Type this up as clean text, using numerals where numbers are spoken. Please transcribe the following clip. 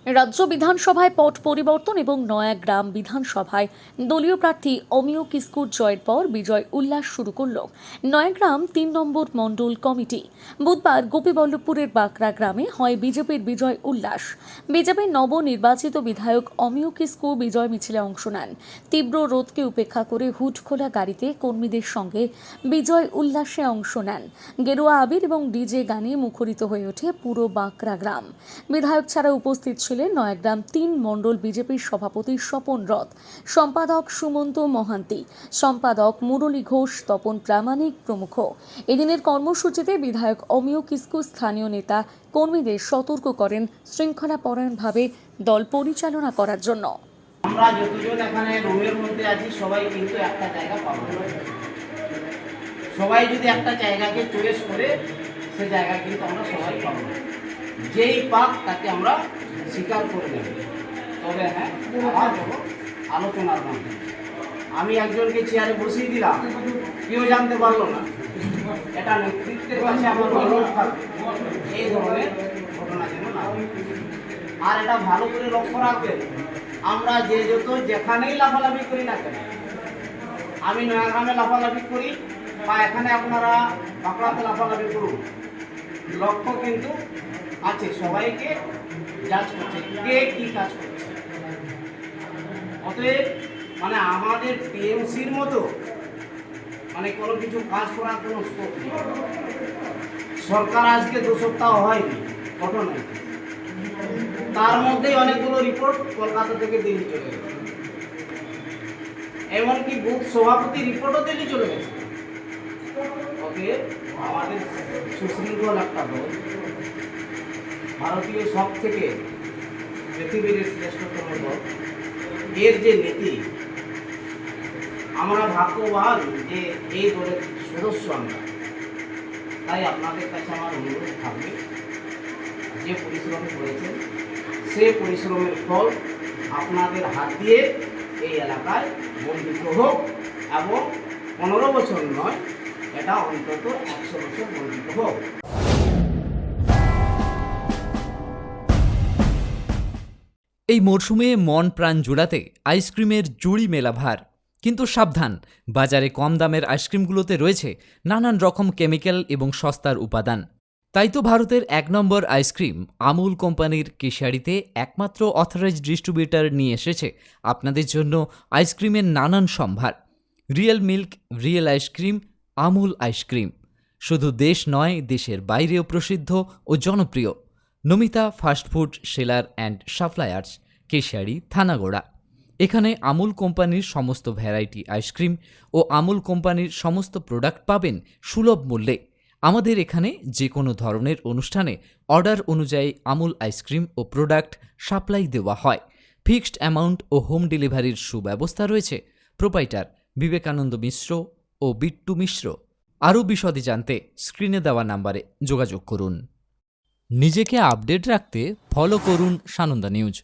রাজ্য বিধানসভায় পট পরিবর্তন এবং নয়াগ্রাম বিধানসভায় দলীয় প্রার্থী অমিয় কিস্কুর জয়ের পর বিজয় উল্লাস শুরু করল নয়াগ্রাম ৩ নম্বর মণ্ডল কমিটি। বুধবার গোপীবল্লভপুরের বাঁকড়া গ্রামে হয় বিজেপির বিজয় উল্লাস। বিজেপির নবনির্বাচিত বিধায়ক অমিয় কিস্কু বিজয় মিছিলে অংশ নেন। তীব্র রোদকে উপেক্ষা করে হুড খোলা গাড়িতে কর্মীদের সঙ্গে বিজয় উল্লাসে অংশ নেন। গেরুয়া আবির এবং ডিজে গানে মুখরিত হয়ে ওঠে পুরো বাঁকড়া গ্রাম। বিধায়ক ছাড়া উপস্থিত ছিলেন নয়াগ্রাম ৩ মণ্ডল বিজেপির সভাপতি স্বপন রথ, সম্পাদক সুমন্ত মহান্তি, সম্পাদক মুরলী ঘোষ, তপন প্রামাণিক প্রমুখ। এদিনের কর্মসূচিতে বিধায়ক অমিয় কিস্কু স্থানীয় নেতা কর্মীদের সতর্ক করেন শৃঙ্খলাপরায়ণভাবে দল পরিচালনা করার জন্য। আমরা যতজন এখানে রুমের মধ্যে আছি সবাই কিন্তু একটা জায়গা পাবো। সবাই যদি একটা জায়গাকে চয়েস করে সে জায়গা কিন্তু আমরা সবাই পাবো। যেই পাক তাকে আমরা স্বীকার করে নেব। তবে হ্যাঁ, আমার হলো আলোচনার মাধ্যমে আমি একজনকে চেয়ারে বসিয়ে দিলাম, কেউ জানতে পারলো না, এটা নেতৃত্বের কাছে আমার অনুরোধ থাকবে এই ধরনের ঘটনা যেন না হয়। আর এটা ভালো করে লক্ষ্য রাখবেন, আমরা যে যত যেখানেই লাফালাফি করি না কেন, আমি নয়াগ্রামে লাফালাফি করি বা এখানে আপনারা বাঁকড়াতে লাফালাফি করুন, লক্ষ্য কিন্তু আছে সবাইকে জাজ করছে কে কি কাজ করছে। অতএব মানে আমাদের টিএমসির মতো মানে কোনো কিছু কাজ করার কোনো স্কোপ নেই। সরকার আজকে 2 সপ্তাহ হয়নি ঘটনা, তার মধ্যেই অনেকগুলো রিপোর্ট কলকাতা থেকে দিল্লি চলে গেছে, এমনকি বুথ সভাপতি রিপোর্টও দিল্লি চলে গেছে। ওকে, আমাদের সুশৃঙ্খল একটা দল, ভারতীয় সব থেকে পৃথিবীর শ্রেষ্ঠতম দল, এর যে নীতি, আমরা ভাগ্যবান যে এই দলের সদস্য আমরা। তাই আপনাদের কাছে আমার অনুরোধ থাকবে, যে পরিশ্রম করেছেন সে পরিশ্রমের ফল আপনাদের হাত দিয়ে এই এলাকায় বন্দিত হোক, এবং 15 বছর নয়, এটা অন্তত 100 বছর বন্দিত হোক। এই মরশুমে মন প্রাণ জোড়াতে আইসক্রিমের জুড়ি মেলা ভার। কিন্তু সাবধান, বাজারে কম দামের আইসক্রিমগুলোতে রয়েছে নানান রকম কেমিক্যাল এবং সস্তার উপাদান। তাই তো ভারতের 1 নম্বর আইসক্রিম আমুল কোম্পানির কেশিয়াড়িতে একমাত্র অথরাইজড ডিস্ট্রিবিউটর নিয়ে এসেছে আপনাদের জন্য আইসক্রিমের নানান সম্ভার। Real milk, real ice cream, Amul ice cream শুধু দেশ নয়, দেশের বাইরেও প্রসিদ্ধ ও জনপ্রিয়। Namita fast food seller and suppliers, Keshiari, Thanagora. এখানে আমুল কোম্পানির সমস্ত ভ্যারাইটি আইসক্রিম ও আমুল কোম্পানির সমস্ত প্রোডাক্ট পাবেন সুলভ মূল্যে। আমাদের এখানে যে কোনো ধরনের অনুষ্ঠানে অর্ডার অনুযায়ী আমুল আইসক্রিম ও প্রোডাক্ট সাপ্লাই দেওয়া হয়। ফিক্সড অ্যামাউন্ট ও হোম ডেলিভারির সুব্যবস্থা রয়েছে। প্রোপাইটার বিবেকানন্দ মিশ্র ও বিট্টু মিশ্র। আরও বিশদে জানতে স্ক্রিনে দেওয়া নাম্বারে যোগাযোগ করুন। নিজেকে আপডেট রাখতে ফলো করুন সানন্দা নিউজ।